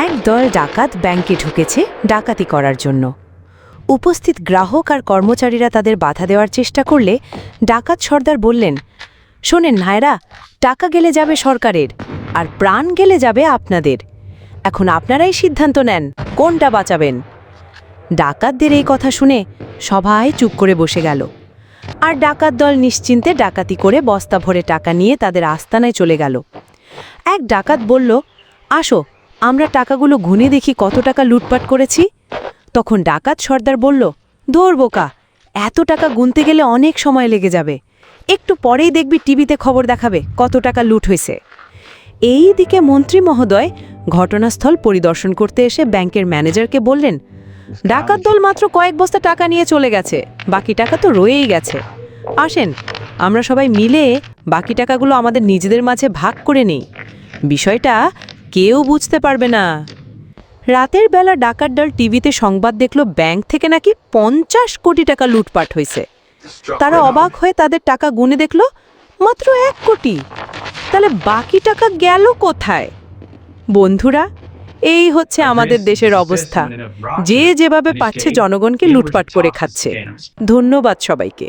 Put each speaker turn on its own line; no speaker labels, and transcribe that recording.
এক দল ডাকাত ব্যাংকে ঢুকেছে ডাকাতি করার জন্য। উপস্থিত গ্রাহক আর কর্মচারীরা তাদের বাধা দেওয়ার চেষ্টা করলে ডাকাত সর্দার বললেন, শোনেন নায়রা, টাকা গেলে যাবে সরকারের আর প্রাণ গেলে যাবে আপনাদের। এখন আপনারাই সিদ্ধান্ত নেন কোনটা বাঁচাবেন। ডাকাতদের এই কথা শুনে সবাই চুপ করে বসে গেল, আর ডাকাত দল নিশ্চিন্তে ডাকাতি করে বস্তা ভরে টাকা নিয়ে তাদের আস্তানায় চলে গেল। এক ডাকাত বলল, আসো আমরা টাকাগুলো গুনে দেখি কত টাকা লুটপাট করেছি। তখন ডাকাত সর্দার বলল, দৌড় বোকা, এত টাকা গুনতে গেলে অনেক সময় লেগে যাবে, একটু পরেই দেখবি টিভিতে খবর দেখাবে কত টাকা লুট হয়েছে। এই দিকে মন্ত্রী মহোদয় ঘটনাস্থল পরিদর্শন করতে এসে ব্যাংকের ম্যানেজারকে বললেন, ডাকাত দল মাত্র কয়েক বস্তা টাকা নিয়ে চলে গেছে, বাকি টাকা তো রয়েই গেছে। আসেন আমরা সবাই মিলে বাকি টাকাগুলো আমাদের নিজেদের মাঝে ভাগ করে নিই, বিষয়টা কেউ বুঝতে পারবে না। রাতের বেলা ডাকাত দল টিভিতে সংবাদ দেখল ব্যাংক থেকে নাকি 50 কোটি টাকা লুটপাট হয়েছে। তারা অবাক হয়ে তাদের টাকা গুনে দেখল মাত্র 1 কোটি। তাহলে বাকি টাকা গেল কোথায়? বন্ধুরা, এই হচ্ছে আমাদের দেশের অবস্থা, যে যেভাবে পাচ্ছে জনগণকে লুটপাট করে খাচ্ছে। ধন্যবাদ সবাইকে।